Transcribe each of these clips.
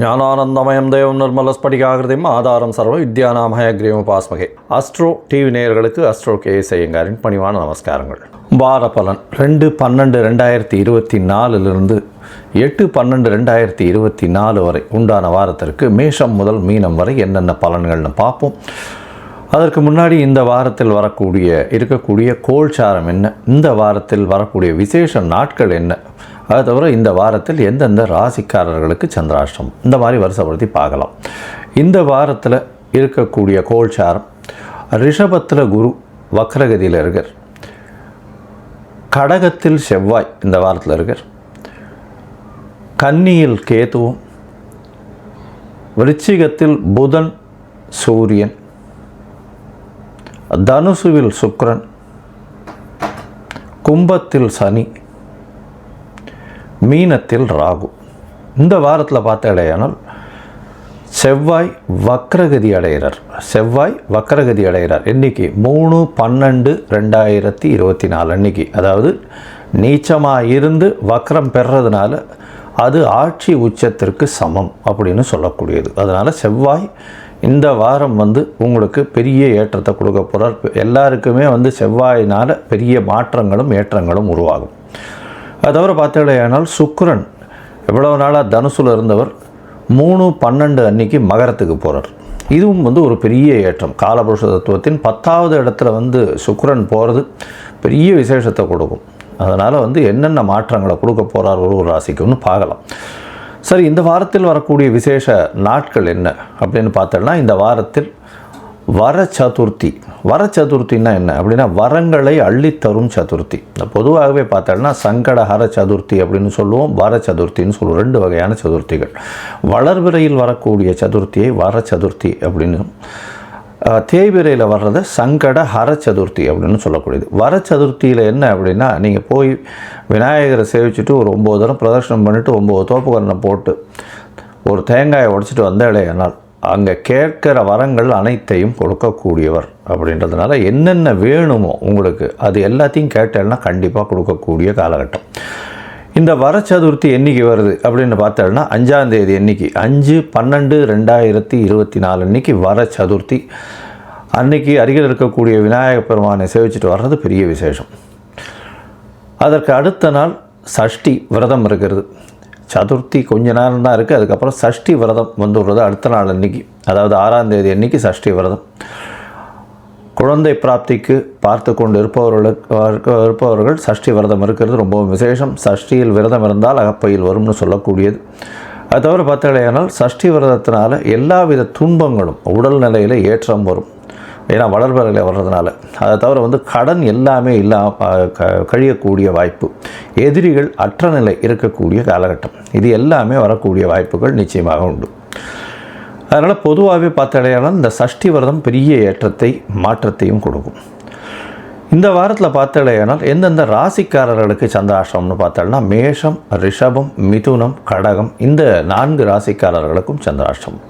ஞானானந்தமயம் தேவம் நிர்மலஸ்படிகாகிருதியும் ஆதாரம் சர்வ வித்யாநாமயக்ரீவபாஸ்மகே. அஸ்ட்ரோ டிவி நேயர்களுக்கு அஸ்ட்ரோ கேஎஸ் ஐயங்காரின் பணிவான நமஸ்காரங்கள். வார பலன் 2/12/2024 8/12/2024 வரை உண்டான வாரத்திற்கு மேஷம் முதல் மீனம் வரை என்னென்ன பலன்கள்னு பார்ப்போம். அதற்கு முன்னாடி இந்த வாரத்தில் இருக்கக்கூடிய கோல்சாரம் என்ன, இந்த வாரத்தில் வரக்கூடிய விசேஷ நாட்கள் என்ன, அது தவிர இந்த வாரத்தில் எந்தெந்த ராசிக்காரர்களுக்கு சந்திராஷ்டமம், இந்த மாதிரி வருஷப்படுத்தி பார்க்கலாம். இந்த வாரத்தில் இருக்கக்கூடிய கோல்சாரம், ரிஷபத்தில் குரு வக்ரகதியில் இருக்கார், கடகத்தில் செவ்வாய் இந்த வாரத்தில் இருக்கார், கன்னியில் கேதுவும், விருச்சிகத்தில் புதன் சூரியன், தனுசுவில் சுக்கிரன், கும்பத்தில் சனி, மீனத்தில் ராகு. இந்த வாரத்தில் பார்த்தாலேயானால் செவ்வாய் வக்ரகதி அடைகிறார். இன்றைக்கி 3/12/2024 அன்றைக்கி, அதாவது நீச்சமாக இருந்து வக்ரம் பெறதுனால அது ஆட்சி உச்சத்திற்கு சமம் அப்படின்னு சொல்லக்கூடியது. அதனால் செவ்வாய் இந்த வாரம் உங்களுக்கு பெரிய ஏற்றத்தை கொடுக்க போகிறார். எல்லாருக்குமே செவ்வாயினால் பெரிய மாற்றங்களும் ஏற்றங்களும் உருவாகும். அது தவிர பார்த்தீங்கன்னா சுக்கிரன் எவ்வளவு நாளாக தனுசுல இருந்தவர் 3/12 அன்னைக்கு மகரத்துக்கு போகிறார். இதுவும் ஒரு பெரிய ஏற்றம். காலபுருஷ தத்துவத்தின் 10வது இடத்துல சுக்கிரன் போகிறது பெரிய விசேஷத்தை கொடுக்கும். அதனால் என்னென்ன மாற்றங்களை கொடுக்க போகிறார் ஒரு ராசிக்குன்னு பார்க்கலாம். சரி, இந்த வாரத்தில் வரக்கூடிய விசேஷ நாட்கள் என்ன அப்படின்னு பார்த்தோம்னா, இந்த வாரத்தில் வர சதுர்த்தின்னா என்ன அப்படின்னா வரங்களை அள்ளித்தரும் சதுர்த்தி. பொதுவாகவே பார்த்தோம்னா சங்கடஹர சதுர்த்தி அப்படின்னு சொல்லுவோம், வர சதுர்த்தின்னு சொல்லுவோம். 2 வகையான சதுர்த்திகள். வளர்பிறையில் வரக்கூடிய சதுர்த்தியை வர சதுர்த்தி அப்படின்னு, தேய்பிரையில் வர்றதை சங்கடஹர சதுர்த்தி அப்படின்னு சொல்லக்கூடியது. வர சதுர்த்தியில் என்ன அப்படின்னா, நீங்கள் போய் விநாயகரை சேவிச்சுட்டு ஒரு 9 தரம் பிரதர்ஷனம் பண்ணிவிட்டு 9 தோப்புக்கரணை போட்டு ஒரு தேங்காயை உடைச்சிட்டு வந்தாலேனால் அங்கே கேட்கிற வரங்கள் அனைத்தையும் கொடுக்கக்கூடியவர். அப்படின்றதுனால என்னென்ன வேணுமோ உங்களுக்கு அது எல்லாத்தையும் கேட்டேன்னா கண்டிப்பாக கொடுக்கக்கூடிய காலகட்டம். இந்த வர சதுர்த்தி என்றைக்கு வருது அப்படின்னு பார்த்தோம்னா 5ஆம் தேதி அன்றைக்கி, 5/12/2024 அன்றைக்கி வர சதுர்த்தி. அன்றைக்கி அருகில் இருக்கக்கூடிய விநாயகப் பெருமானை சேவிச்சுட்டு வர்றது பெரிய விசேஷம். அதற்கு அடுத்த நாள் சஷ்டி விரதம் இருக்கிறது. சதுர்த்தி கொஞ்ச நேரம் தான் இருக்குது, அதுக்கப்புறம் சஷ்டி விரதம் வந்துடுறது அடுத்த நாள் அன்றைக்கி, அதாவது 6ஆம் தேதி அன்றைக்கி சஷ்டி விரதம். குழந்தை பிராப்திக்கு பார்த்து கொண்டு இருப்பவர்கள் சஷ்டி விரதம் இருக்கிறது ரொம்பவும் விசேஷம். சஷ்டியில் விரதம் இருந்தால் அகப்பையில் வரும்னு சொல்லக்கூடியது. அது தவிர பார்த்தாலேயானால் சஷ்டி விரதத்தினால எல்லாவித துன்பங்களும் உடல்நிலையில் ஏற்றம் வரும். ஏன்னா வளர்பறையில் வர்றதுனால. அதை தவிர கடன் எல்லாமே கழியக்கூடிய வாய்ப்பு, எதிரிகள் அற்ற நிலை இருக்கக்கூடிய காலகட்டம், இது எல்லாமே வரக்கூடிய வாய்ப்புகள் நிச்சயமாக உண்டு. அதனால் பொதுவாகவே பார்த்தாலேயானால் இந்த சஷ்டி விரதம் பெரிய ஏற்றத்தை மாற்றத்தையும் கொடுக்கும். இந்த வாரத்தில் பார்த்தாலேயானால் எந்தெந்த ராசிக்காரர்களுக்கு சந்திராஷ்டமம்னு பார்த்தாலும் மேஷம், ரிஷபம், மிதுனம், கடகம், இந்த 4 ராசிக்காரர்களுக்கும் சந்திராஷ்டமம்.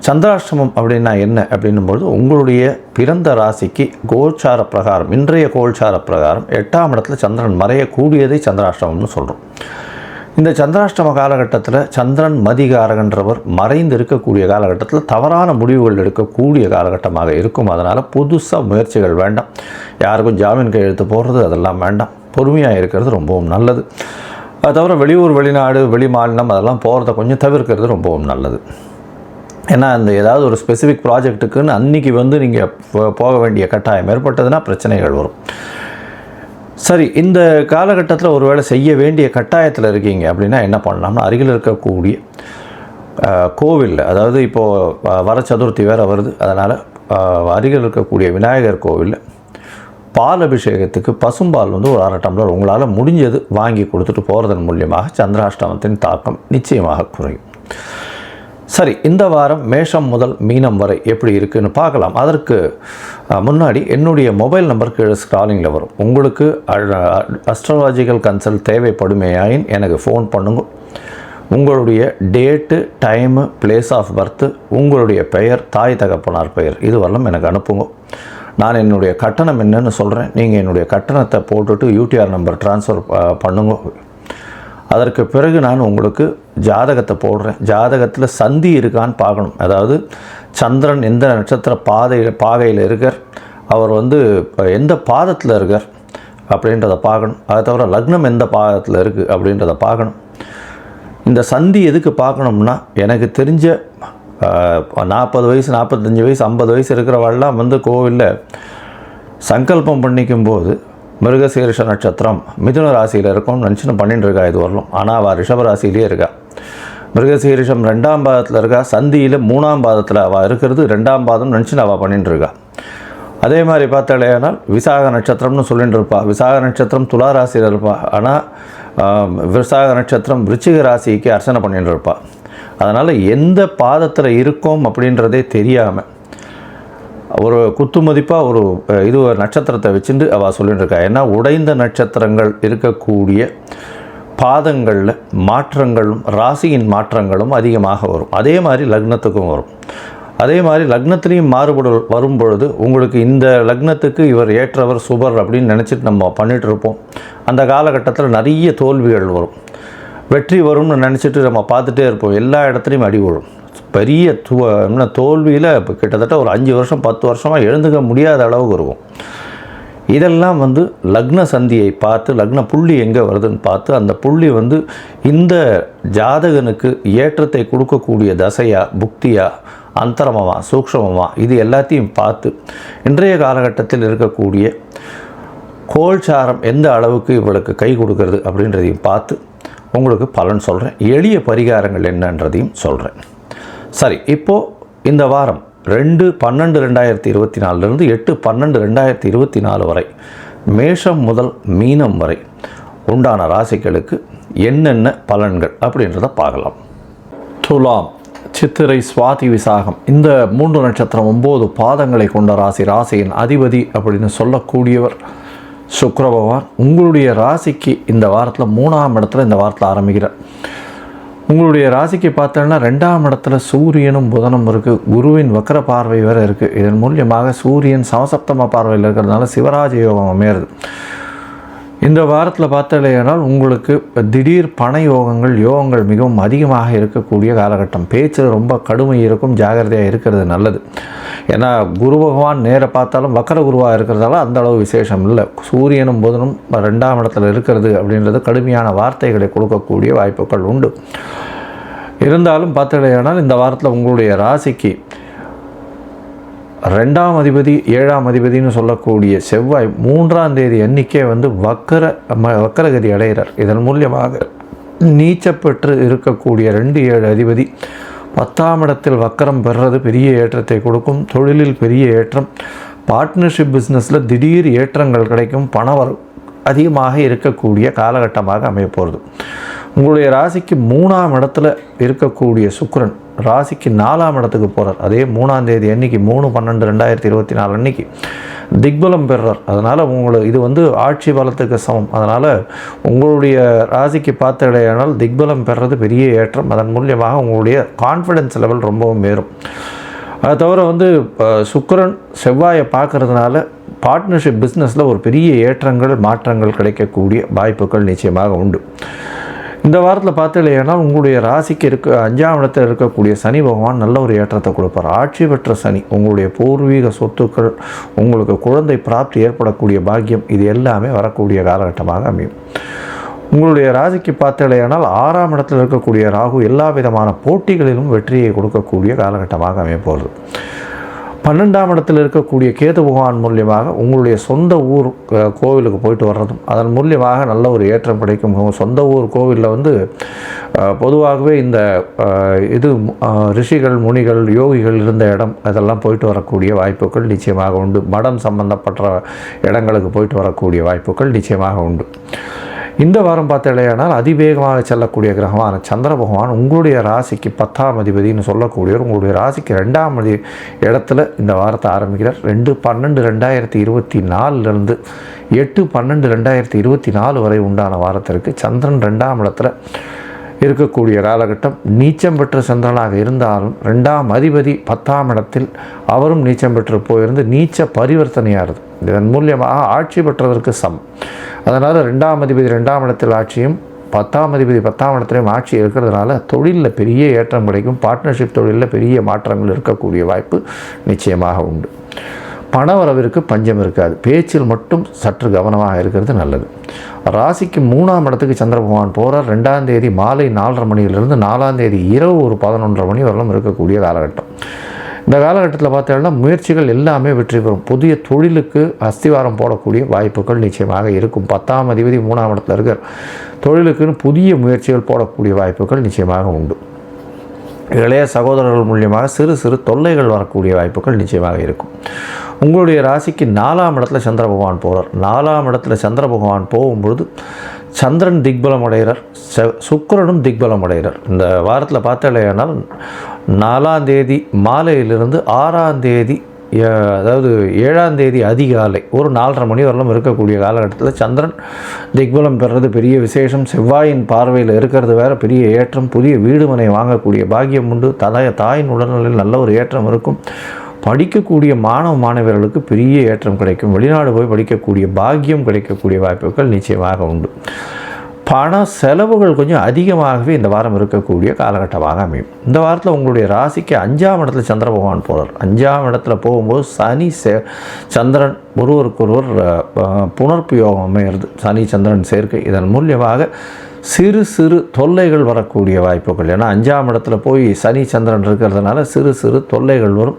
சந்திராஷ்டமம் அப்படின்னா என்ன அப்படின்னும்போது, உங்களுடைய பிறந்த ராசிக்கு கோல்சார பிரகாரம், இன்றைய கோல்சார பிரகாரம் 8ஆம் இடத்துல சந்திரன் மறையக்கூடியதை சந்திராஷ்டமம்னு சொல்கிறோம். இந்த சந்திராஷ்டம காலகட்டத்தில் சந்திரன் மதிகாரகன்றவர் மறைந்து இருக்கக்கூடிய காலகட்டத்தில் தவறான முடிவுகள் எடுக்கக்கூடிய காலகட்டமாக இருக்கும். அதனால் புதுசாக முயற்சிகள் வேண்டாம். யாருக்கும் ஜாமீன் கையெழுத்து போடுறது அதெல்லாம் வேண்டாம். பொறுமையாக இருக்கிறது ரொம்பவும் நல்லது. அது தவிர வெளியூர், வெளிநாடு, வெளி மாநிலம் அதெல்லாம் போகிறத கொஞ்சம் தவிர்க்கிறது ரொம்பவும் நல்லது. ஏன்னா அந்த ஏதாவது ஒரு ஸ்பெசிஃபிக் ப்ராஜெக்ட்டுக்குன்னு அன்றைக்கி நீங்கள் போக வேண்டிய கட்டாயம் ஏற்பட்டதுன்னா பிரச்சனைகள் வரும். சரி, இந்த காலகட்டத்தில் ஒரு வேளை செய்ய வேண்டிய கட்டாயத்தில் இருக்கீங்க அப்படின்னா என்ன பண்ணலாம்னா, அருகில் இருக்கக்கூடிய கோவிலில், அதாவது இப்போது வர சதுர்த்தி வேறு வருது, அதனால் அருகில் இருக்கக்கூடிய விநாயகர் கோவிலில் பால் அபிஷேகத்துக்கு பசும்பால் ஒரு 1/2 டம்ளர் உங்களால் முடிஞ்சது வாங்கி கொடுத்துட்டு போகிறதன் மூலியமாக சந்திராஷ்டமத்தின் தாக்கம் நிச்சயமாக குறையும். சரி, இந்த வாரம் மேஷம் முதல் மீனம் வரை எப்படி இருக்குதுன்னு பார்க்கலாம். அதற்கு முன்னாடி என்னுடைய மொபைல் நம்பர் கீழே ஸ்க்ராலிங்கில் வரும். உங்களுக்கு அஸ்ட்ராலஜிக்கல் கன்சல்ட் தேவைப்படுமேயாயின் எனக்கு ஃபோன் பண்ணுங்க. உங்களுடைய date, time, place of birth, உங்களுடைய பெயர், தாய் தகப்பனார் பெயர், இது வரலாம் எனக்கு அனுப்புங்க. நான் என்னுடைய கட்டணம் என்னன்னு சொல்கிறேன். நீங்கள் என்னுடைய கட்டணத்தை போட்டுட்டு யூடிஆர் நம்பர் ட்ரான்ஸ்ஃபர் பண்ணுங்க. அதற்கு பிறகு நான் உங்களுக்கு ஜாதகத்தை போடுறேன். ஜாதகத்தில் சந்தி இருக்கான்னு பார்க்கணும். அதாவது சந்திரன் எந்த நட்சத்திர பாகையில் இருக்கார், அவர் வந்து எந்த பாதத்தில் இருக்கார் அப்படின்றத பார்க்கணும். அதை தவிர லக்னம் எந்த பாதத்தில் இருக்குது அப்படின்றத பார்க்கணும். இந்த சந்தி எதுக்கு பார்க்கணும்னா, எனக்கு தெரிஞ்ச 40 வயசு 45 வயசு 50 வயசு இருக்கிறவாள்லாம் வந்து கோவிலில் சங்கல்பம் பண்ணிக்கும்போது மிருகசீரிஷ நட்சத்திரம் மிதுன ராசியில் இருக்கும்னு நினச்சின்னு பண்ணிட்டு இருக்கா இது வரலும். ஆனால் அவள் ரிஷப ராசியிலே இருக்கா. மிருகசீரிஷம் 2ஆம் பாதத்தில் இருக்கா, சந்தியில் 3ஆம் பாதத்தில் அவள் இருக்கிறது 2ஆம் பாதம் நினச்சின்னு அவள் பண்ணிட்டு இருக்கா. அதே மாதிரி பார்த்தாலேனால் விசாக நட்சத்திரம்னு சொல்லிட்டு இருப்பாள். விசாக நட்சத்திரம் துலா ராசியில் இருப்பாள். ஆனால் விசாக நட்சத்திரம் விருச்சிக ராசிக்கு அர்ச்சனை பண்ணிட்டு இருப்பாள். அதனால் எந்த பாதத்தில் இருக்கோம் அப்படின்றதே தெரியாமல் ஒரு குத்து மதிப்பாக ஒரு நட்சத்திரத்தை வச்சுட்டு அவள் சொல்லிட்டு இருக்கா. ஏன்னா உடைந்த நட்சத்திரங்கள் இருக்கக்கூடிய பாதங்களில் மாற்றங்களும் ராசியின் மாற்றங்களும் அதிகமாக வரும். அதே மாதிரி லக்னத்துக்கும் வரும். அதே மாதிரி லக்னத்துலேயும் மாறுபடு வரும் பொழுது உங்களுக்கு இந்த லக்னத்துக்கு இவர் ஏற்றவர் சுபர் அப்படின்னு நினச்சிட்டு நம்ம பண்ணிகிட்டு இருப்போம். அந்த காலகட்டத்தில் நிறைய தோல்விகள் வரும். வெற்றி வரும்னு நினச்சிட்டு நம்ம பார்த்துட்டே இருப்போம். எல்லா இடத்துலையும் அடி விழும். பெரிய தோல்வியில் இப்போ கிட்டத்தட்ட ஒரு 5 வருஷம் 10 வருஷமாக எழுந்துக்க முடியாத அளவுக்கு இருக்கும். இதெல்லாம் வந்து லக்ன சந்தியை பார்த்து, லக்ன புள்ளி எங்கே வருதுன்னு பார்த்து, அந்த புள்ளி வந்து இந்த ஜாதகனுக்கு ஏற்றத்தை கொடுக்கக்கூடிய தசையா புக்தியா அந்தரமமா சூக்ஷ்மமா இது எல்லாத்தையும் பார்த்து இன்றைய காலகட்டத்தில் இருக்கக்கூடிய கோல்சாரம் எந்த அளவுக்கு இவளுக்கு கை கொடுக்கறது அப்படின்றதையும் பார்த்து உங்களுக்கு பலன் சொல்கிறேன். எளிய பரிகாரங்கள் என்னன்றதையும் சொல்கிறேன். சரி, இப்போது இந்த வாரம் 2/12/2024 8/12/2024 வரை மேஷம் முதல் மீனம் வரை உண்டான ராசிகளுக்கு என்னென்ன பலன்கள் அப்படின்றத பார்க்கலாம். துலாம், சித்திரை, சுவாதி, விசாகம் இந்த 3 நட்சத்திரம் 9 பாதங்களை கொண்ட ராசியின் அதிபதி அப்படின்னு சொல்லக்கூடியவர் சுக்கிர பகவான். உங்களுடைய ராசிக்கு இந்த வாரத்தில் 3ஆம் இடத்துல இந்த வாரத்தில் ஆரம்பிக்கிறார். உங்களுடைய ராசிக்கு பார்த்தோன்னா 2ஆம் இடத்துல சூரியனும் புதனும் இருக்குது. குருவின் வக்கர பார்வை வேறு இருக்குது. இதன் மூலியமாக சூரியன் சமசப்தம பார்வையில் இருக்கிறதுனால சிவராஜ யோகம் அமையிறது. இந்த வாரத்தில் பார்த்தலையானால் உங்களுக்கு திடீர் பண யோகங்கள் மிகவும் அதிகமாக இருக்கக்கூடிய காலகட்டம். பேச்சு ரொம்ப கடுமை இருக்கும். ஜாகிரதையாக இருக்கிறது நல்லது. ஏன்னா குரு பகவான் நேர பார்த்தாலும் வக்கர குருவாக இருக்கிறதால அந்த அளவு விசேஷம் இல்லை. சூரியனும் புதனும் 2ஆம் இடத்துல இருக்கிறது அப்படின்றது கடுமையான வார்த்தைகளை கொடுக்கக்கூடிய வாய்ப்புகள் உண்டு. இருந்தாலும் பார்த்தலையானால் இந்த வாரத்தில் உங்களுடைய ராசிக்கு 2ஆம் அதிபதி 7ஆம் அதிபதினு சொல்லக்கூடிய செவ்வாய் 3ஆம் தேதி அன்றைக்கே வந்து வக்கரகதி அடைகிறார். இதன் மூலியமாக நீச்சப்பெற்று இருக்கக்கூடிய 2-7 அதிபதி 10ஆம் இடத்தில் வக்கரம் பெறுறது பெரிய ஏற்றத்தை கொடுக்கும். தொழிலில் பெரிய ஏற்றம், பார்ட்னர்ஷிப் பிஸ்னஸில் திடீர் ஏற்றங்கள் கிடைக்கும். பணவரவு அதிகமாக இருக்கக்கூடிய காலகட்டமாக அமைய போகிறது. உங்களுடைய ராசிக்கு 3ஆம் இடத்துல இருக்கக்கூடிய சுக்கிரன் ராசிக்கு 4ஆம் இடத்துக்கு போகிறார். அதே 3ஆம் தேதி அன்றைக்கி 3/12/2024 அன்றைக்கி திக்பலம் பெறுறார். அதனால் உங்களுக்கு இது வந்து ஆட்சி பலத்துக்கு சமம். அதனால் உங்களுடைய ராசிக்கு பார்த்த இடையானால் திக்பலம் பெறுறது பெரிய ஏற்றம். அதன் மூலியமாக உங்களுடைய கான்ஃபிடென்ஸ் லெவல் ரொம்பவும் ஏறும். அதை தவிர வந்து சுக்கிரன் செவ்வாயை பார்க்கறதுனால பார்ட்னர்ஷிப் பிஸ்னஸில் ஒரு பெரிய ஏற்றங்கள் மாற்றங்கள் கிடைக்கக்கூடிய வாய்ப்புகள் நிச்சயமாக உண்டு. இந்த வாரத்தில் பார்த்தீங்கன்னா உங்களுடைய ராசிக்கு 5ஆம் இடத்தில் இருக்கக்கூடிய சனி பகவான் நல்ல ஒரு ஏற்றத்தை கொடுப்பார். ஆட்சி பெற்ற சனி உங்களுக்கு பூர்வீக சொத்துக்கள், உங்களுக்கு குழந்தை பிராப்தி ஏற்படக்கூடிய பாக்கியம் இது எல்லாமே வரக்கூடிய காலகட்டமாக அமையும். உங்களுடைய ராசிக்கு பார்த்தீங்கன்னா 6ஆம் இடத்தில் இருக்கக்கூடிய ராகு எல்லா விதமான போட்டிகளிலும் வெற்றியை கொடுக்கக்கூடிய காலகட்டமாக அமையப்போகுது. 12ஆம் இடத்தில் இருக்கக்கூடிய கேது பகவான் மூலியமாக உங்களுடைய சொந்த ஊர் கோவிலுக்கு போயிட்டு வர்றதும் அதன் மூலியமாக நல்ல ஒரு ஏற்றம் கிடைக்கும். சொந்த ஊர் கோவிலில் வந்து பொதுவாகவே இந்த ரிஷிகள் முனிகள் யோகிகள் இருந்த இடம் அதெல்லாம் போயிட்டு வரக்கூடிய வாய்ப்புகள் நிச்சயமாக உண்டு. மடம் சம்பந்தப்பட்ட இடங்களுக்கு போயிட்டு வரக்கூடிய வாய்ப்புகள் நிச்சயமாக உண்டு. இந்த வாரம் பார்த்தீங்கன்னா அதிவேகமாக செல்லக்கூடிய கிரகமான சந்திர பகவான் உங்களுடைய ராசிக்கு 10ஆம் அதிபதினு சொல்லக்கூடியவர் உங்களுடைய ராசிக்கு 2ஆம் இடத்துல இந்த வாரத்தை ஆரம்பிக்கிறார். 2/12/2024 8/12/2024 வரை உண்டான வாரத்திற்கு சந்திரன் 2ஆம் இடத்துல இருக்கக்கூடிய காலகட்டம். நீச்சம் பெற்ற சந்திரனாக இருந்தாலும் 2ஆம் அதிபதி 10ஆம் இடத்தில் அவரும் நீச்சம் பெற்று போயிருந்து நீச்ச பரிவர்த்தனையாகிறது. இதன் மூலியமாக ஆட்சி பெற்றதற்கு சமம். அதனால் 2ஆம் அதிபதி 2ஆம் இடத்தில் ஆட்சியும் 10ஆம் அதிபதி 10ஆம் இடத்துலையும் ஆட்சி இருக்கிறதுனால தொழிலில் பெரிய ஏற்றம் கிடைக்கும். பார்ட்னர்ஷிப் தொழிலில் பெரிய மாற்றங்கள் இருக்கக்கூடிய வாய்ப்பு நிச்சயமாக உண்டு. பணவரவிற்கு பஞ்சம் இருக்காது. பேச்சில் மட்டும் சற்று கவனமாக இருக்கிறது நல்லது. ராசிக்கு 3ஆம் இடத்துக்கு சந்திர பகவான் போகிறார். 2ஆம் தேதி மாலை 4:30 மணியிலிருந்து 4ஆம் தேதி இரவு ஒரு 11:30 மணி வரலும் இருக்கக்கூடிய காலகட்டம். இந்த காலகட்டத்தில் பார்த்தீங்கன்னா முயற்சிகள் எல்லாமே வெற்றி பெறும். புதிய தொழிலுக்கு அஸ்திவாரம் போடக்கூடிய வாய்ப்புகள் நிச்சயமாக இருக்கும். 10ஆம் அதிபதி 3ஆம் இடத்துல இருக்கிற தொழிலுக்குன்னு புதிய முயற்சிகள் போடக்கூடிய வாய்ப்புகள் நிச்சயமாக உண்டு. இளைய சகோதரர்கள் மூலியமாக சிறு சிறு தொல்லைகள் வரக்கூடிய வாய்ப்புகள் நிச்சயமாக இருக்கும். உங்களுடைய ராசிக்கு 4ஆம் இடத்துல சந்திர பகவான் போகிறார். 4ஆம் இடத்துல சந்திர பகவான் போகும்பொழுது சந்திரன் திக்பலம் அடைகிறார், சுக்கிரனும் திக்பலம் அடைகிறார். இந்த வாரத்தில் பார்த்தாலேயானால் 4ஆம் தேதி மாலையிலிருந்து 6ஆம் தேதி அதாவது 7ஆம் தேதி அதிகாலை ஒரு 4:30 மணி வரலும் இருக்கக்கூடிய காலகட்டத்தில் சந்திரன் திக்பலம் பெறுறது பெரிய விசேஷம். செவ்வாயின் பார்வையில் இருக்கிறது வேறு பெரிய ஏற்றம். புதிய வீடு மனை வாங்கக்கூடிய பாக்கியம் உண்டு. தாயின் உடல்நிலையில் நல்ல ஒரு ஏற்றம் இருக்கும். படிக்கக்கூடிய மாணவர்களுக்கு பெரிய ஏற்றம் கிடைக்கும். வெளிநாடு போய் படிக்கக்கூடிய பாக்கியம் கிடைக்கக்கூடிய வாய்ப்புகள் நிச்சயமாக உண்டு. பண செலவுகள் கொஞ்சம் அதிகமாகவே இந்த வாரம் இருக்கக்கூடிய காலகட்டமாக அமையும். இந்த வாரத்தில் உங்களுடைய ராசிக்கு 5ஆம் இடத்துல சந்திர பகவான் போகிறார். 5ஆம் இடத்துல போகும்போது சனி சந்திரன் ஒருவருக்கொருவர் புணர்ப்பு யோகம் அமைகிறது. சனி சந்திரன் சேர்க்கை. இதன் மூலியமாக சிறு சிறு தொல்லைகள் வரக்கூடிய வாய்ப்புகள். ஏன்னா 5ஆம் இடத்துல போய் சனி சந்திரன் இருக்கிறதுனால சிறு சிறு தொல்லைகள் வரும்.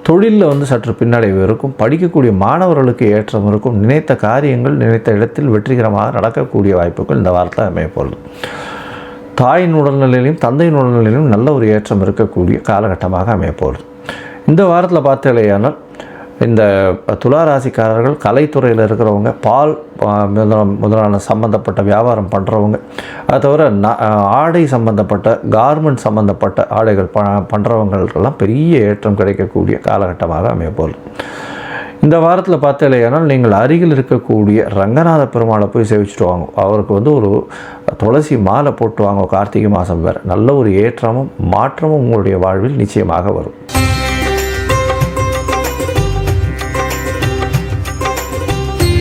தொழிலில் சற்று பின்னடைவு இருக்கும். படிக்கக்கூடிய மாணவர்களுக்கு ஏற்றம் இருக்கும். நினைத்த காரியங்கள் நினைத்த இடத்தில் வெற்றிகரமாக நடக்கக்கூடிய வாய்ப்புகள் இந்த வாரத்தில் அமையப்போகுது. தாயின் உடல்நிலையிலும் தந்தையின் உடல்நிலையிலும் நல்ல ஒரு ஏற்றம் இருக்கக்கூடிய காலகட்டமாக அமையப்போகுது. இந்த வாரத்தில் பார்த்தீங்களேயானால் இந்த துளாராசிக்காரர்கள் கலைத்துறையில் இருக்கிறவங்க, பால் முதலான சம்பந்தப்பட்ட வியாபாரம் பண்ணுறவங்க, அது தவிர ஆடை சம்பந்தப்பட்ட கார்மெண்ட் சம்பந்தப்பட்ட ஆடைகள் பண்ணுறவங்களுக்கெல்லாம் பெரிய ஏற்றம் கிடைக்கக்கூடிய காலகட்டமாக அமையப்போகுது. இந்த வாரத்தில் பார்த்தீங்களேனால் நீங்கள் அருகில் இருக்கக்கூடிய ரங்கநாத பெருமாளை போய் சேவிச்சுட்டு வாங்க. அவருக்கு ஒரு துளசி மாலை போட்டு வாங்க. கார்த்திகை மாதம் வேறு நல்ல ஒரு ஏற்றமும் மாற்றமும் உங்களுடைய வாழ்வில் நிச்சயமாக வரும்.